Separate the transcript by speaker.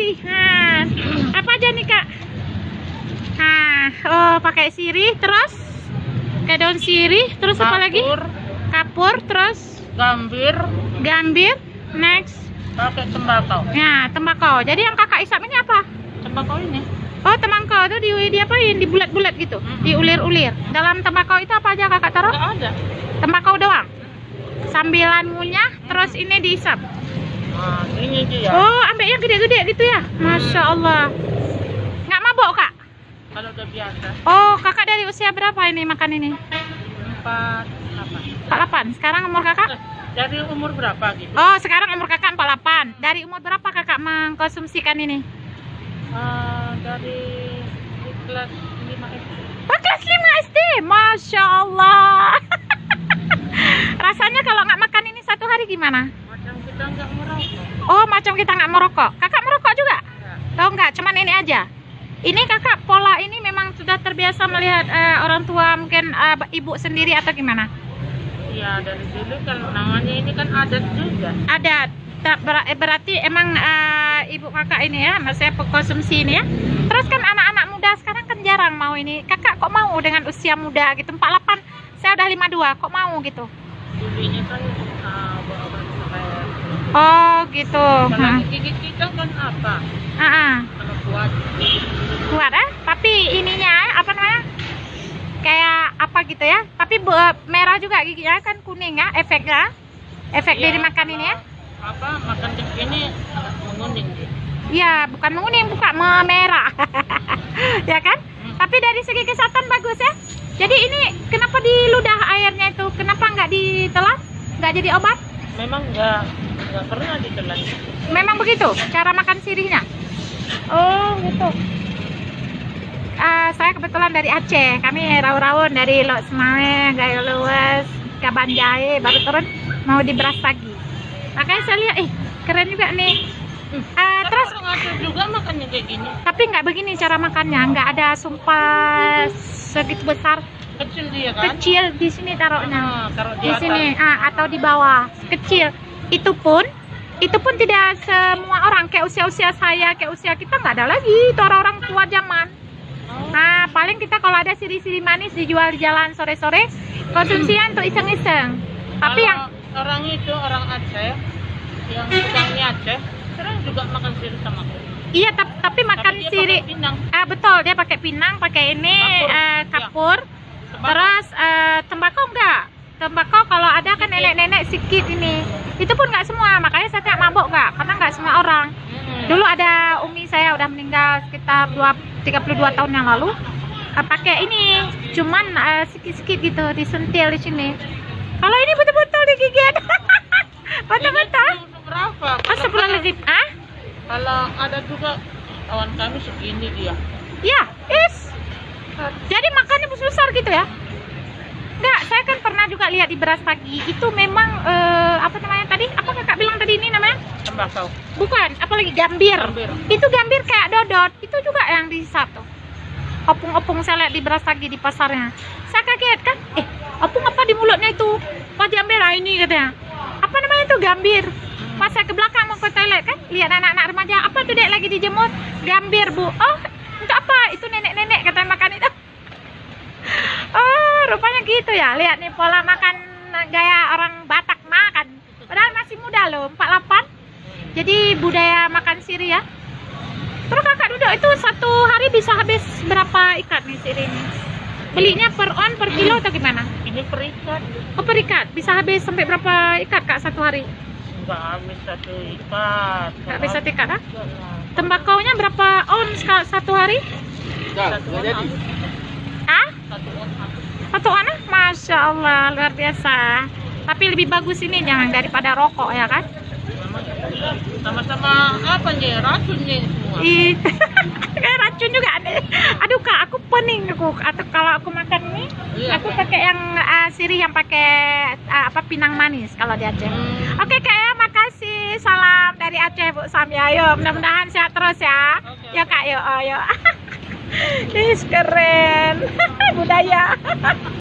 Speaker 1: lagi. Nah, apa aja nih kak? Nah, oh pakai sirih, terus kayak daun sirih, terus apa lagi? Kapur, terus gambir, next
Speaker 2: pakai tembakau.
Speaker 1: ya tembakau. Jadi yang kakak isap ini apa?
Speaker 2: Tembakau ini
Speaker 1: Oh, tembakau itu diapain? Dibulat-bulat gitu, diulir-ulir. Dalam tembakau itu apa aja kakak taruh?
Speaker 2: nggak ada.
Speaker 1: Tembakau doang. Sambilan ngunyah, terus ini diisap.
Speaker 2: Nah, ini dia.
Speaker 1: Oh, ambil yang gede-gede gitu ya? Masya Allah. Nggak mabok kak?
Speaker 2: Kalau udah biasa
Speaker 1: Oh, kakak dari usia berapa ini makan ini?
Speaker 2: 48.
Speaker 1: 48. Sekarang umur kakak?
Speaker 2: Dari umur berapa gitu?
Speaker 1: Oh, sekarang umur kakak 48. Dari umur berapa kakak mengkonsumsikan ini?
Speaker 2: Dari kelas 5 SD.
Speaker 1: Oh, kelas 5 SD. Masya Allah. Rasanya kalau nggak makan ini satu hari gimana?
Speaker 2: Macam kita nggak merokok.
Speaker 1: Oh, macam kita nggak merokok. Kakak merokok juga?
Speaker 2: Ya.
Speaker 1: Oh, nggak. Cuman ini aja. Ini kakak pola ini memang sudah terbiasa melihat orang tua, mungkin ibu sendiri atau gimana?
Speaker 2: Iya, dari dulu kan namanya ini kan adat juga.
Speaker 1: Ada. Berarti emang ibu kakak ini ya, maksudnya pengkonsumsi ini ya. Terus kan anak-anak muda sekarang kan jarang mau ini. Kakak kok mau dengan usia muda gitu? 48, saya udah 52, kok mau gitu?
Speaker 2: Dulunya kan obat-obat supaya
Speaker 1: Oh gitu.
Speaker 2: kalau gigi kita kan apa? Kalau kuat.
Speaker 1: Kuat tapi ininya apa namanya? Kayak apa gitu ya? Tapi merah juga giginya kan kuning ya, efeknya. Efek dari makan ini ya?
Speaker 2: Apa makan ini agak menguning gitu.
Speaker 1: Iya, bukan menguning, bukan memerah. Ya kan? Tapi dari segi kesehatan bagus ya. Jadi ini kenapa diludah airnya itu? Kenapa nggak ditelan? Nggak jadi obat?
Speaker 2: Memang nggak pernah ditelan.
Speaker 1: Memang begitu cara makan sirihnya. Oh, gitu. Saya kebetulan dari Aceh. Kami rawon dari Lok Semawe, Gaya Luwes, Kabanjai, baru turun mau di Brastagi. Makanya saya lihat, keren juga nih. Terus
Speaker 2: orang Aceh juga makannya kayak gini.
Speaker 1: tapi nggak begini cara makannya, nggak ada sumpah segitu besar.
Speaker 2: Kecil dia kan?
Speaker 1: Kecil di sini taruhnya.
Speaker 2: Taruh
Speaker 1: Di sini atau di bawah. Kecil. Itu pun tidak semua orang, kayak usia saya, kayak usia kita nggak ada lagi. Itu orang-orang tua zaman. Nah, paling kita kalau ada siri-siri manis dijual di jalan sore-sore, konsumsian untuk iseng-iseng. Tapi yang
Speaker 2: orang itu orang Aceh yang tukangnya Aceh sering juga makan sirih sama aku.
Speaker 1: iya, tapi makan
Speaker 2: dia
Speaker 1: siri.
Speaker 2: pakai pinang.
Speaker 1: Betul, dia pakai pinang, pakai ini kapur. Terus tembakau enggak? Tembakau kalau ada kan nenek-nenek sedikit ini. Itu pun nggak semua, makanya saya tidak mabok nggak, karena nggak semua orang. Dulu ada umi saya udah meninggal sekitar 32 tahun yang lalu. Pakai ini, cuman sedikit-sedikit gitu, disentil di sini. Kalau ini betul-betul digigit. Betul-betul.
Speaker 2: Berapa?
Speaker 1: Astagfirullahaladzim.
Speaker 2: Kalau ada juga kawan kami segini dia.
Speaker 1: Ya, jadi makannya besar gitu ya? Enggak, saya kan pernah juga lihat di Brastagi. Itu memang apa namanya tadi? Apa kakak bilang tadi ini namanya?
Speaker 2: Tembakau.
Speaker 1: Bukan, apalagi gambir. Itu gambir kayak dodot. Itu juga yang dihisap tuh. Opung-opung saya lihat di Brastagi di pasarnya. Saya kaget kan? Opung apa di mulutnya itu? Pak gambir ini katanya. Apa namanya itu gambir? Pas saya ke belakang mau ke toilet kan, lihat anak-anak remaja. Apa tuh dek lagi dijemur? Gambir bu. Oh, untuk apa? Itu nenek-nenek katanya makan itu. Oh, rupanya gitu ya. Lihat nih pola makan gaya orang Batak makan. Padahal masih muda loh, 48. Jadi budaya makan sirih ya. Terus kakak duduk itu satu hari bisa habis berapa ikat nih sirih ini? Belinya per kilo atau gimana?
Speaker 2: Ini perikat.
Speaker 1: Oh, per ikat. Bisa habis sampai berapa ikat kak satu hari?
Speaker 2: Enggak habis satu ikat.
Speaker 1: Nggak habis satu ikat ah? Tembakaunya berapa on satu hari?
Speaker 2: Satu jadi.
Speaker 1: Satu on? Masya Allah, luar biasa. Tapi lebih bagus ini jangan daripada rokok ya kan?
Speaker 2: Sama-sama apa nih racunnya semua.
Speaker 1: Kayak racun juga ada. Aduh kak, aku pening aku. Atau kalau aku makan ini, aku pakai yang sirih yang pakai pinang manis kalau di Aceh. Oke kak ya, makasih. Salam dari Aceh Bu Sami. Ayo, mudah-mudahan sehat terus ya. Ya kak, yuk. Ih, keren budaya.